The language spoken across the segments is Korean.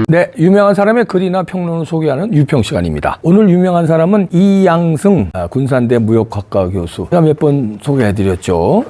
네, 유명한 사람의 글이나 평론을 소개하는 유평 시간입니다. 오늘 유명한 사람은 이양승 군산대 무역학과 교수. 제가 몇 번 소개해드렸죠.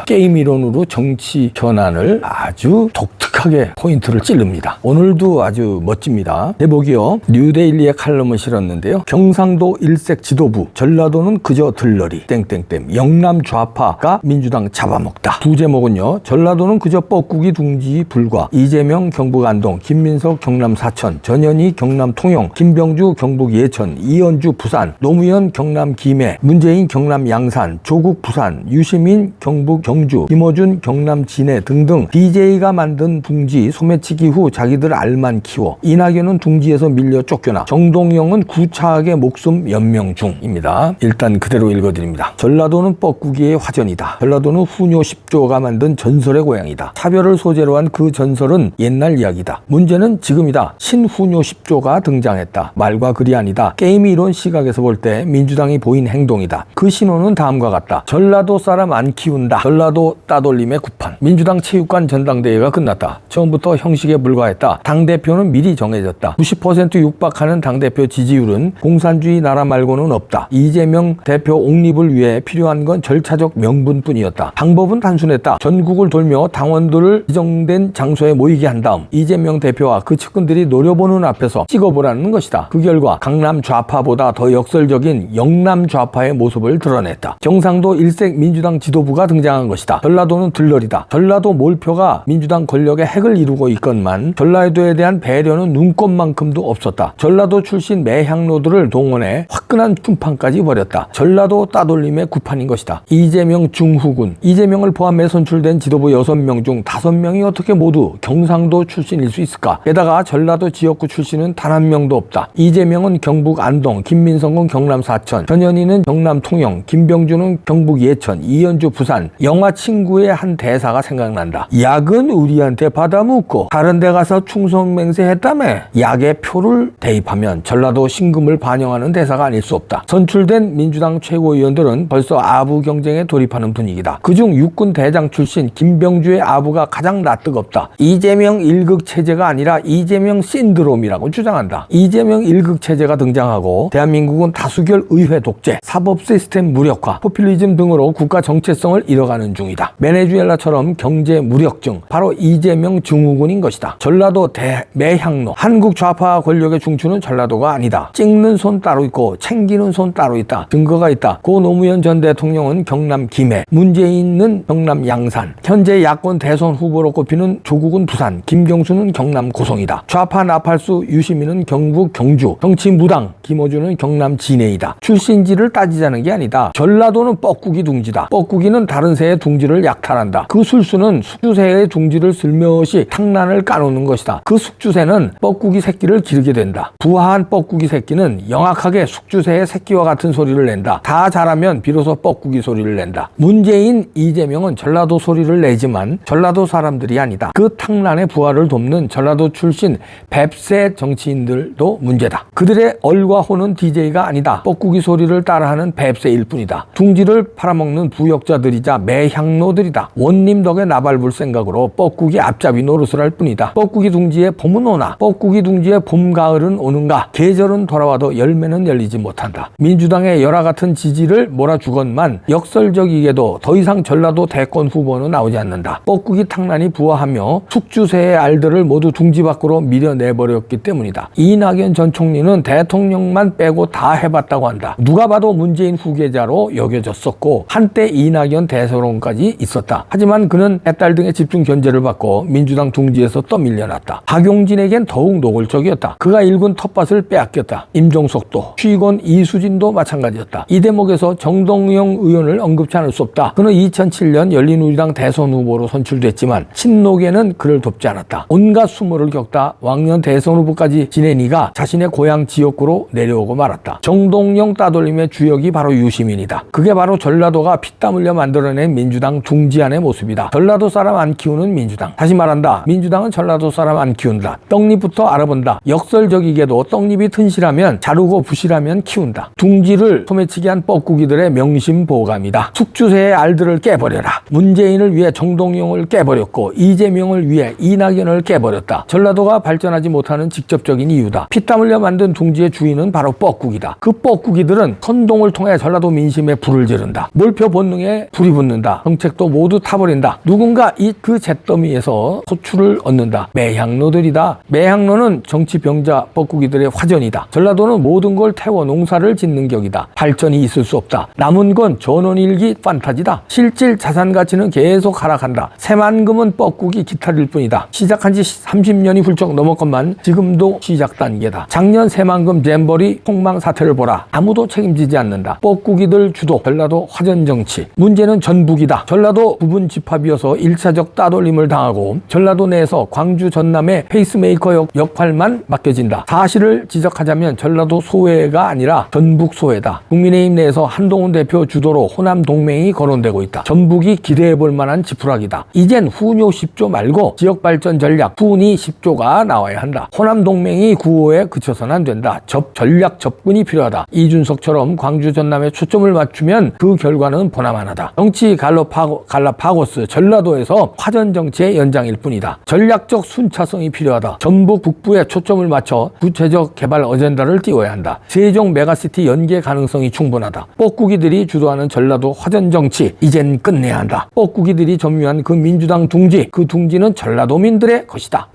게임 이론으로 정치 현안을 아주 독특하게 포인트를 찌릅니다. 오늘도 아주 멋집니다. 제목이요, 뉴데일리에 칼럼을 실었는데요. 경상도 일색 지도부, 전라도는 그저 들러리 땡땡땡, 영남 좌파가 민주당 잡아먹다. 부제목은요, 전라도는 그저 뻐꾸기 둥지 불과, 이재명 경북 안동, 김민석 경남 사천, 전현희 경남 통영, 김병주 경북 예천, 이현주 부산, 노무현 경남 김해, 문재인 경남 양산, 조국 부산, 유시민 경북 경주, 김어준 경남 진해 등등 DJ가 만든 둥지 소매치기 후 자기들 알만 키워, 이낙연은 둥지에서 밀려 쫓겨나, 정동영은 구차하게 목숨 연명 중입니다. 일단 그대로 읽어드립니다. 전라도는 뻐꾸기의 화전이다. 전라도는 후뇨 10조가 만든 전설의 고향이다. 차별을 소재로 한 그 전설은 옛날 이야기다. 문제는 지금이다. 신후뇨 10조가 등장했다. 말과 글이 아니다. 게임 이론 시각에서 볼 때 민주당이 보인 행동이다. 그 신호는 다음과 같다. 전라도 사람 안 키운다. 전라도 따돌림의 구판. 민주당 체육관 전당대회가 끝났다. 처음부터 형식에 불과했다. 당대표는 미리 정해졌다. 90% 육박하는 당대표 지지율은 공산주의 나라 말고는 없다. 이재명 대표 옹립을 위해 필요한 건 절차적 명분뿐이었다. 방법은 단순했다. 전국을 돌며 당원들을 지정된 장소에 모이게 한 다음 이재명 대표와 그 측근들이 노려보는 앞에서 찍어보라는 것이다. 그 결과 강남 좌파보다 더 역설적인 영남 좌파의 모습을 드러냈다. 경상도 일색 민주당 지도부가 등장한 것이다. 전라도는 들러리다. 전라도 몰표가 민주당 권력의 핵을 이루고 있건만 전라도에 대한 배려는 눈꼽만큼도 없었다. 전라도 출신 매향로들을 동원해 화끈한 tum판까지 벌였다. 전라도 따돌림의 구판인 것이다. 이재명 중후군, 이재명을 포함해 선출된 지도부 6명 중 5명이 어떻게 모두 경상도 출신일 수 있을까? 게다가 전라도 지역구 출신은 단 한 명도 없다. 이재명은 경북 안동, 김민성은 경남 사천, 전현희는 경남 통영, 김병주는 경북 예천, 이현주 부산. 영화 친구의 한 대사가 생각난다. 약은 우리한테 받아먹고 다른 데 가서 충성맹세했다며. 약의 표를 대입하면 전라도 신금을 반영하는 대사가 아닐 수 없다. 선출된 민주당 최고위원들은 벌써 아부 경쟁에 돌입하는 분위기다. 그중 육군 대장 출신 김병주의 아부가 가장 낯뜨겁다. 이재명 1극 체제가 아니라 이재명 신드롬이라고 주장한다. 이재명 1극 체제가 등장하고 대한민국은 다수결 의회 독재, 사법 시스템 무력화, 포퓰리즘 등으로 국가 정체성을 잃어가는 중이다. 베네수엘라처럼 경제 무력증, 바로 이재명 증후군인 것이다. 전라도 매향로, 한국 좌파 권력의 중추는 전라도가 아니다. 찍는 손 따로 있고 챙기는 손 따로 있다. 증거가 있다. 고 노무현 전 대통령은 경남 김해, 문재인은 경남 양산, 현재 야권 대선 후보로 꼽히는 조국은 부산, 김경수는 경남 고성이다. 좌파 나팔수 유시민은 경북 경주, 정치 무당 김어준은 경남 진해이다. 출신지를 따지자는 게 아니다. 전라도는 뻐꾸기 둥지다. 뻐꾸기는 다른 새의 둥지를 약탈한다. 그 술수는 숙주새의 둥지를 슬며시 탕란을 까놓는 것이다. 그 숙주새는 뻐꾸기 새끼를 기르게 된다. 부화한 뻐꾸기 새끼는 영악하게 숙주새의 새끼와 같은 소리를 낸다. 다 자라면 비로소 뻐꾸기 소리를 낸다. 문재인, 이재명은 전라도 소리를 내지만 전라도 사람들이 아니다. 그 탕란의 부활을 돕는 전라도 출신 뱁새 정치인들도 문제다. 그들의 얼과 호는 DJ가 아니다. 뻐꾸기 소리를 따라하는 뱁새일 뿐이다. 둥지를 팔아먹는 부역자들이자 매향로들이다. 원님 덕에 나발불 생각으로 뻐꾸기 앞잡이 노릇을 할 뿐이다. 뻐꾸기 둥지에 봄은 오나, 뻐꾸기 둥지에 봄, 가을은 오는가. 계절은 돌아와도 열매는 열리지 못한다. 민주당의 열화 같은 지지를 몰아주건만 역설적이게도 더 이상 전라도 대권 후보는 나오지 않는다. 뻐꾸기 탕란이 부화하며 숙주새의 알들을 모두 둥지 밖으로 밀어내버렸기 때문이다. 이낙연 전 총리는 대통령만 빼고 다 해봤다고 한다. 누가 봐도 문재인 후계자로 여겨졌었고 한때 이낙연 대서론까지 있었다. 하지만 그는 해딸 등의 집중 견제를 받고 민주당 둥지에서 떠밀려났다. 박용진에겐 더욱 노골적이었다. 그가 일군 텃밭을 빼앗겼다. 임종석도, 취건 이수진도 마찬가지였다. 이 대목에서 정동영 의원을 언급치 않을 수 없다. 그는 2007년 열린우리당 대선 후보로 선출됐지만 친노계는 그를 돕지 않았다. 온갖 수모를 겪다 왕년 대선 후보까지 지내니가 자신의 고향 지역구로 내려오고 말았다. 정동영 따돌림의 주역이 바로 유시민이다. 그게 바로 전라도가 피땀 흘려 만들어낸 민주당 둥지안의 모습이다. 전라도 사람 안 키우는 민주당. 다시 말한다. 민주당은 전라도 사람 안 키운다. 떡잎부터 알아본다. 역설적이게도 떡잎이 튼실하면 자르고 부실하면 키운다. 둥지를 소매치기 한 뻐꾸기들의 명심보감이다. 숙주새의 알들을 깨버려라. 문재인을 위해 정동영을 깨버렸고 이재명을 위해 이낙연을 깨버렸다. 전라도가 발전하지 못하는 직접적인 이유다. 피땀 흘려 만든 둥지의 주인은 바로 뻐꾸기다. 그 뻐꾸기들은 선동을 통해 전라도 민심에 불을 지른다. 몰표 본능에 불이 붙는다. 정책도 모두 타버린다. 누군가 그 잿더미에서 소출을 얻는다. 매향로들이다. 매향로는 정치 병자 뻐꾸기들의 화전이다. 전라도는 모든 걸 태워 농사를 짓는 격이다. 발전이 있을 수 없다. 남은 건 전원일기 판타지다. 실질 자산 가치는 계속 하락한다. 새만금은 뻐꾸기 기타릴 뿐이다. 시작한 지 30년이 훌쩍 넘었건만 지금도 시작 단계다. 작년 새만금 잼버리 폭망 사태를 보라. 아무도 책임지지 않는다. 뻐꾸기들 주도 전라도 화전 정치. 문제는 전북이다. 전라도 부분 집합이어서 1차적 따돌림을 당하고 전라도 내에서 광주 전남의 페이스메이커 역할만 맡겨진다. 사실을 지적하자면 전라도 소외가 아니라 전북 소외다. 국민의힘 내에서 한동훈 대표 주도로 호남 동맹이 거론되고 있다. 전북이 기대해볼 만한 지푸라기다. 이젠 후뇨 10조 말고 지역발전 전략 후니 10조가 나와야 한다. 호남 동맹이 구호에 그쳐서는 안 된다. 전략 접근이 필요하다. 이준석처럼 광주 전남에 초점을 맞추면 그 결과는 보나마나다. 정치 갈라파고스 전라도에서 화전 정치의 연장일 뿐이다. 전략적 순차성이 필요하다. 전북 북부에 초점을 맞춰 구체적 개발 어젠다를 띄워야 한다. 세종 메가시티 연계 가능성이 충분하다. 뻐꾸기들이 주도하는 전라도 화전 정치 이젠 끝내야 한다. 뻐꾸기들이 점유한 그 민주당 둥지, 그 둥지는 전라도민들의 것이다.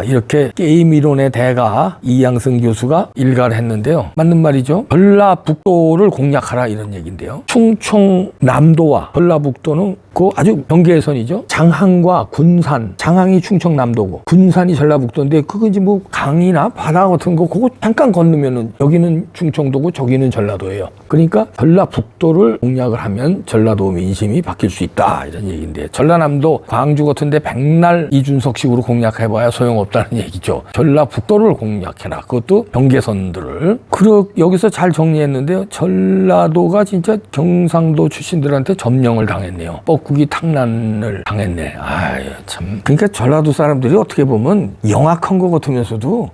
이렇게 게임 이론의 대가 이양승 교수가 일가를 했는데요. 맞는 말이죠. 전라북도를 공략하라 이런 얘기인데요. 충청남도와 전라북도는 그 아주 경계선이죠. 장항과 군산, 장항이 충청남도고 군산이 전라북도인데 그거 이제 뭐 강이나 바다 같은 거 그거 잠깐 건너면은 여기는 충청도고 저기는 전라도예요. 그러니까 전라북도를 공략을 하면 전라도 민심이 바뀔 수 있다 이런 얘기인데 전라남도 광주 같은데 백날 이준석식으로 공략해봐야 소용없다는 얘기죠. 전라북도를 공략해라. 그것도 경계선들을. 여기서 잘 정리했는데요. 전라도가 진짜 경상도 출신들한테 점령을 당했네요. 뻐꾸기 탕란을 당했네. 아유 참. 그러니까 전라도 사람들이 어떻게 보면 영악한 것 같으면서도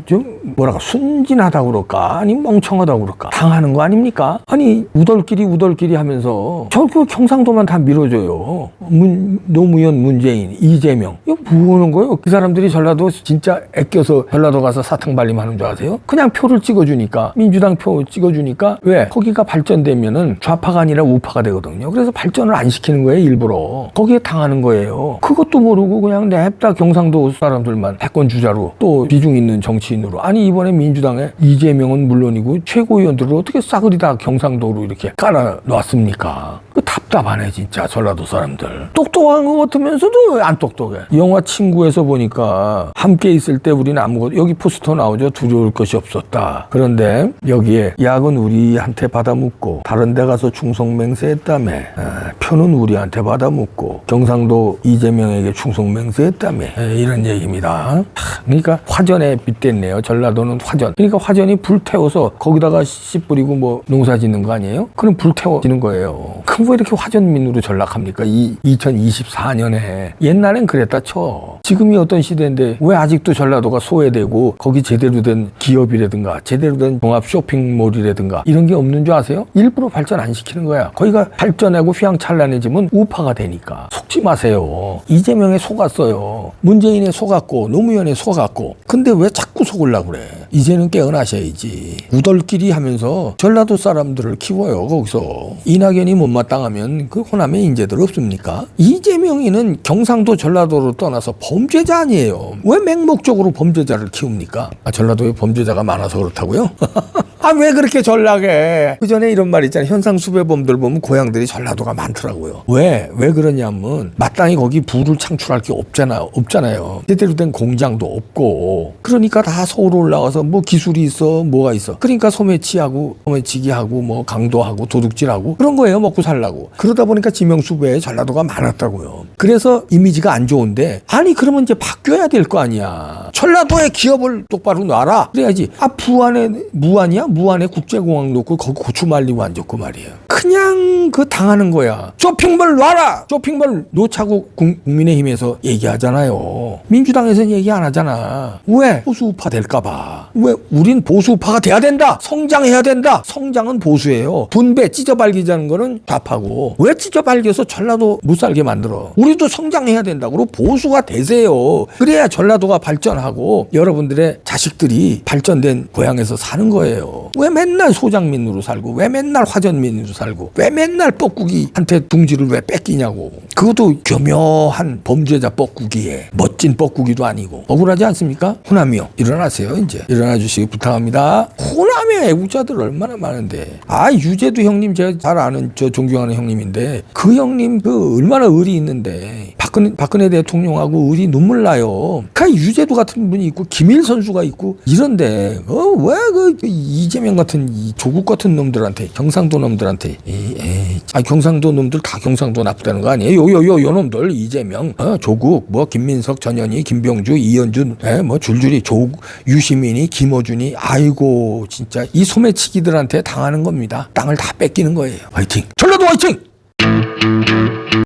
좀 뭐랄까 순진하다고 그럴까 아니 멍청하다고 그럴까 당하는 거 아닙니까? 아니 우덜끼리 하면서 저 그 경상도만 다 밀어줘요. 노무현, 문재인, 이재명 이거 뭐 하는 거예요? 그 사람들이 전라도 진짜 애껴서 전라도 가서 사탕 발림하는 줄 아세요? 그냥 표를 찍어주니까 민주당 표 찍어주니까 왜? 거기가 발전되면은 좌파가 아니라 우파가 되거든요. 그래서 발전을 안 시키는 거예요. 일부러. 거기에 당하는 거예요. 그것도 모르고 그냥 냅다 경상도 사람들만 패권 주자로 또 비중 있는 정치인으로. 아니 이번에 민주당에 이재명은 물론이고 최고위원들을 어떻게 싸그리 다 경상도로 이렇게 깔아놨습니까? 그 답답하네 진짜 전라도 사람들. 똑똑한 것 같으면서도 안 똑똑해. 영화 친구에서 보니까 함께 있을 때 우리는 아무것도 여기 포스터 나오죠. 두려울 것이 없었다. 그런데 여기에 약은 우리한테 받아묻고 다른 데 가서 충성맹세했다며 표는 우리한테 받아묻고 경상도 이재명에게 충성맹세했다며 이런 얘기입니다. 그러니까 화전에 빗댔네요. 전라도는 화전. 그러니까 화전이 불태워서 거기다가 씨 뿌리고 뭐 농사 짓는 거 아니에요? 그럼 불태워지는 거예요. 그럼 왜 이렇게 화전민으로 전락합니까? 2024년에. 옛날엔 그랬다 쳐. 지금이 어떤 시대인데 왜 아직도 전라도가 소외되고 거기 제대로 된 기업이라든가 제대로 된 종합 쇼핑몰이라든가 이런 게 없는 줄 아세요? 일부러 발전 안 시키는 거야. 거기가 발전하고 휘황찬란해지면 우파가 되니까. 속지 마세요. 이재명에 속았어요. 문재인에 속았고 노무현에 속았고. 근데 왜 자꾸 속으려고 그래? 이제는 깨어나셔야지. 우덜끼리 하면서 전라도 사람들을 키워요. 거기서. 이낙연이 못마땅하면 그 호남에 인재들 없습니까? 이재명이는 경상도 전라도로 떠나서 범죄자 아니에요. 왜 맹목적으로 범죄자를 키웁니까? 전라도에 범죄자가 많아서 그렇다고요? 왜 그렇게 전락해? 그 전에 이런 말 있잖아요. 현상수배범들 보면 고향들이 전라도가 많더라고요. 왜 그러냐면 마땅히 거기 부를 창출할 게 없잖아요. 제대로 된 공장도 없고. 그러니까 다 서울 올라가서 뭐 기술이 있어, 뭐가 있어. 그러니까 소매치기 하고 뭐 강도하고 도둑질하고 그런 거예요. 먹고 살라고. 그러다 보니까 지명수배에 전라도가 많았다고요. 그래서 이미지가 안 좋은데 아니 그러면 이제 바뀌어야 될 거 아니야. 전라도의 기업을 똑바로 놔라. 그래야지. 무안이야? 무안에 국제공항 놓고 거기 고추 말리고 앉았고 말이에요. 그냥 그 당하는 거야. 쇼핑몰 놔라! 쇼핑몰 놓자고 국민의힘에서 얘기하잖아요. 민주당에서는 얘기 안 하잖아. 왜? 보수우파 될까봐. 왜? 우린 보수우파가 돼야 된다! 성장해야 된다! 성장은 보수예요. 분배, 찢어발기자는 거는 좌파고. 왜 찢어발겨서 전라도 못 살게 만들어? 우리도 성장해야 된다고. 보수가 되세요. 그래야 전라도가 발전하고 여러분들의 자식들이 발전된 고향에서 사는 거예요. 왜 맨날 소장민으로 살고, 왜 맨날 화전민으로 살고, 왜 맨날 뻐꾸기한테 둥지를 왜 뺏기냐고. 그것도 교묘한 범죄자 뻐꾸기에 멋진 뻐꾸기도 아니고. 억울하지 않습니까? 호남이요, 일어나세요. 이제 일어나 주시기 부탁합니다. 호남의 애국자들 얼마나 많은데. 유재두 형님, 제가 잘 아는, 저 존경하는 형님인데, 그 형님 그 얼마나 의리 있는데 박근혜 대통령하고 의리 눈물 나요. 그 유재두 같은 분이 있고 김일 선수가 있고 이런데 왜 그 이재명 같은 이 조국 같은 놈들한테, 경상도 놈들한테, 경상도 놈들 다 경상도 나쁘다는 거 아니에요? 요 놈들 이재명, 조국, 뭐 김민석, 전현희, 김병주, 이현준, 뭐 줄줄이 유시민이, 김어준이, 아이고 진짜 이 소매치기들한테 당하는 겁니다. 땅을 다 뺏기는 거예요. 화이팅! 전라도 화이팅!